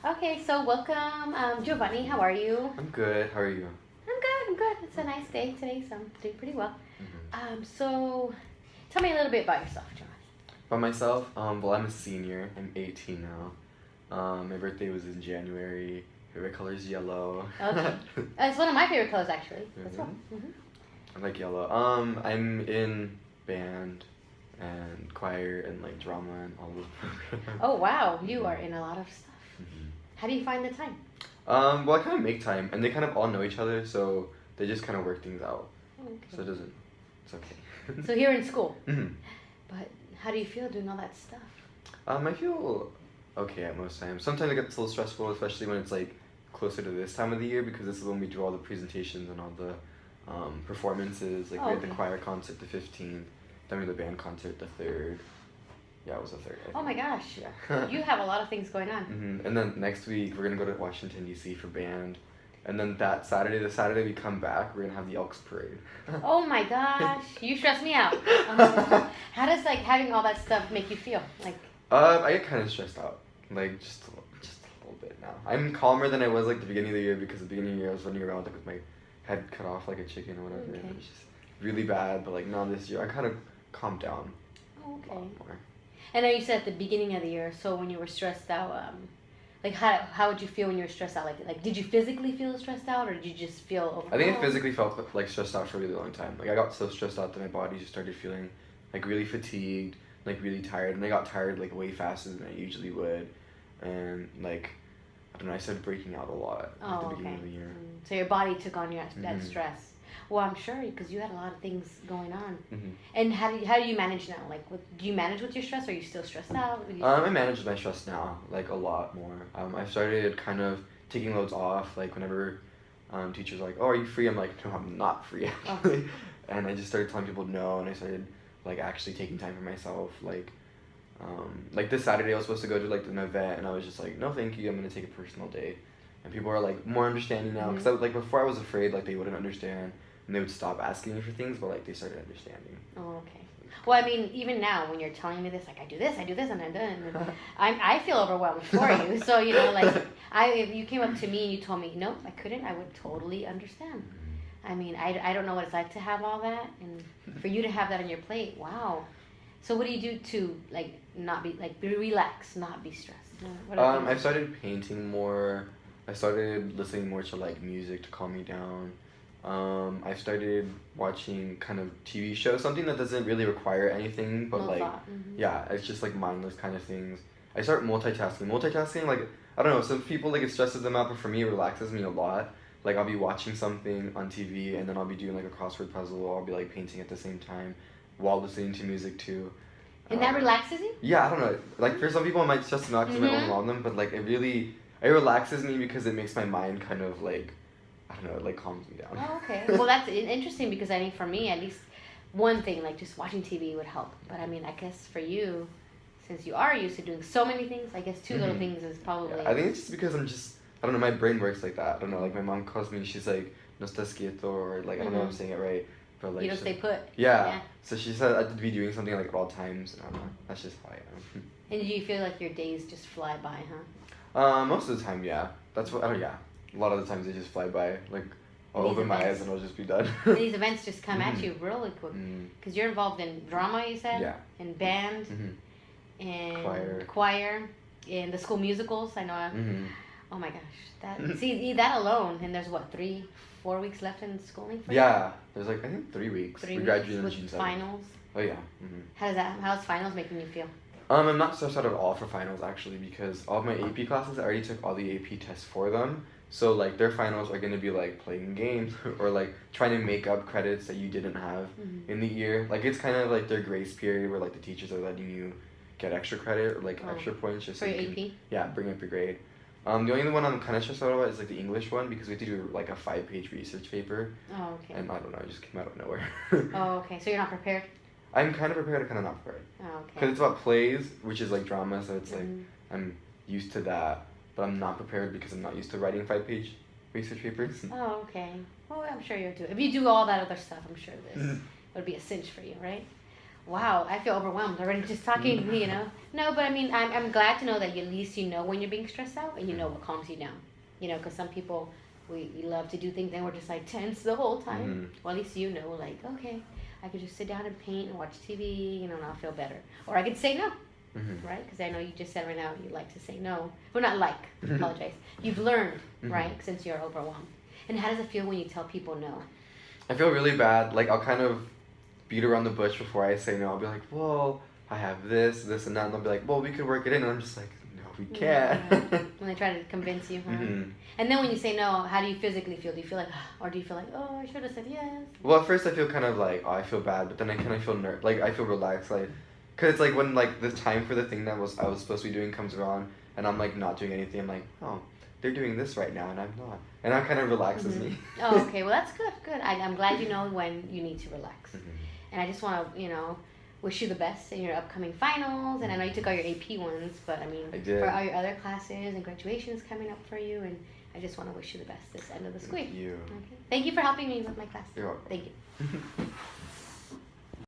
Okay, so welcome, Giovanni. How are you? I'm good. How are you? I'm good. I'm good. It's a nice day today, so I'm doing pretty well. Mm-hmm. So tell me a little bit about yourself, Giovanni. By myself, well, I'm a senior. I'm 18 now. My birthday was in January. Favorite color is yellow. Okay, it's one of my favorite colors actually. As well. Mhm. I like yellow. I'm in band and choir and like drama and all those programs. Oh wow, you are in a lot of stuff. Mhm. How do you find the time? Well, I kind of make time, and they kind of all know each other, so they just kind of work things out. So it Okay. doesn't. It's okay. So you're in school, hmm but how do you feel doing all that stuff? I feel okay at most times. Sometimes it gets a little stressful, especially when it's like closer to this time of the year because this is when we do all the presentations and all the performances. Like we had the Okay. choir concert the 15th, then we had the band concert the 3rd. Yeah, it was the 3rd. Oh my gosh, Yeah. you have a lot of things going on. And then next week we're gonna go to Washington D.C. for band, and then that Saturday, the Saturday we come back, we're gonna have the Elks Parade. Oh my gosh, you stress me out. How does like having all that stuff make you feel? Like, I get kind of stressed out, like just a little bit now. I'm calmer than I was like the beginning of the year because the beginning of the year I was running around like with my head cut off like a chicken or whatever. Okay. And it was just really bad. But like now this year I kind of calmed down oh, a okay. lot more. I know you said at the beginning of the year. So when you were stressed out, like how would you feel when you were stressed out? Like did you physically feel stressed out, or did you just feel overwhelmed? I think I physically felt like stressed out for a really long time. Like I got so stressed out that my body just started feeling like really fatigued, like really tired, and I got tired like way faster than I usually would, and like I don't know, I started breaking out a lot at the Oh, beginning okay. of the year. So your body took on that Mhm. stress. Well, I'm sure because you had a lot of things going on. hmm And how do you manage now? Like, do you manage with your stress? Or are you still stressed out? I manage my stress now like a lot more. I've started kind of taking loads off. Like whenever teachers are like, "Oh, are you free?" I'm like, "No, I'm not free actually." And I just started telling people no, and I started like actually taking time for myself. Like this Saturday, I was supposed to go to like an event, and I was just like, "No, thank you. I'm gonna take a personal day." And people are like more understanding now because like before I was afraid like they wouldn't understand and they would stop asking me for things, but like they started understanding. Oh, okay. Well, I mean, even now when you're telling me this, like I do this, and I'm done, and I feel overwhelmed for you. So you know, like if you came up to me and you told me no, I couldn't, I would totally understand. I mean, I don't know what it's like to have all that, and for you to have that on your plate, wow. So what do you do to like not be relax, not be stressed? What are things I've started painting more. I started listening more to like music to calm me down. I've started watching kind of TV shows, something that doesn't really require anything, but no like, thought? yeah, it's just like mindless kind of things. I start multitasking. Multitasking, like, I don't know, some people like it stresses them out, but for me it relaxes me a lot. Like I'll be watching something on TV and then I'll be doing like a crossword puzzle, or I'll be like painting at the same time while listening to music too. And that relaxes you? Yeah, I don't know. Like for some people it might stress them out because it might overwhelm them, but like it relaxes me because it makes my mind kind of like, I don't know, it like calms me down. Oh, okay. Well, that's interesting because I think for me, at least, one thing like just watching TV would help. But I mean, I guess for you, since you are used to doing so many things, I guess two little things is probably. Yeah, I think it's just because I don't know, my brain works like that. I don't know, like my mom calls me, she's like, no estás quieto, or like, I don't know if I'm saying it right, but like. You don't stay put. Yeah. So she said I'd be doing something like at all times, and I don't know, that's just how I am. And do you feel like your days just fly by, huh? Most of the time, yeah. That's what, yeah. A lot of the times they just fly by, like, I'll These open my events. eyes and I'll just be done. And these events just come at you really quick. Mm. Because you're involved in drama, you said? Yeah. In band. Mhm. And choir. In the school musicals, I know. Mhm. Oh my gosh. That alone, and there's what, 3-4 weeks left in schooling for you? Yeah, there's like I think 3 weeks. 3 we weeks graduate on with June 7th. finals. Oh yeah. Mhm. How's finals making you feel? I'm not stressed out at all for finals actually because all of my AP classes I already took all the AP tests for them. So like their finals are gonna be like playing games or like trying to make up credits that you didn't have in the year. Like it's kind of like their grace period where like the teachers are letting you get extra credit or like extra points just for so your you AP? can, yeah, bring up your grade. The only one I'm kind of stressed out about is like the English one because we have to do like a 5-page research paper. Oh, okay. And I don't know, it just came out of nowhere. Oh, okay. So you're not prepared? I'm kind of prepared, kind of not prepared. Oh, okay. Because it's about plays, which is like drama, so it's like I'm used to that, but I'm not prepared because I'm not used to writing 5-page research papers. Oh, okay. Well, I'm sure you'll do it. If you do all that other stuff, I'm sure this would be a cinch for you, right? wow, I feel overwhelmed already just talking, you know. No, but I mean, I'm glad to know that at least you know when you're being stressed out and you know what calms you down. You know, because some people, we love to do things and we're just like tense the whole time. Mm-hmm. Well, at least you know, like, okay, I could just sit down and paint and watch TV, you know, and I'll feel better. Or I could say no, Mm-hmm. right? Because I know you just said right now you like to say no. Well, not like, apologize. You've learned, right, since you're overwhelmed. And how does it feel when you tell people no? I feel really bad. Like, I'll kind of beat around the bush before I say no. I'll be like, well, I have this, and that. And they'll be like, well, we could work it in. And I'm just like, no, we can't. When they try to convince you, huh? Mm-hmm. And then when you say no, how do you physically feel? Do you feel like, or do you feel like, oh, I should have said yes? Well, at first I feel kind of like, oh, I feel bad. But then I kind of feel like, I feel relaxed. Like, because it's like when, like, the time for the thing that I was supposed to be doing comes around. And I'm, like, not doing anything. I'm like, oh, they're doing this right now and I'm not. And that kind of relaxes me. Oh, okay. Well, that's good. Good. I'm glad you know when you need to relax. Mm-hmm. And I just want to, you know, wish you the best in your upcoming finals. And I know you took all your AP ones, but I mean, I did. for all your other classes and graduations coming up for you. And I just want to wish you the best this end of the school year. Thank you. Okay. Thank you for helping me with my class. You're welcome. Thank you.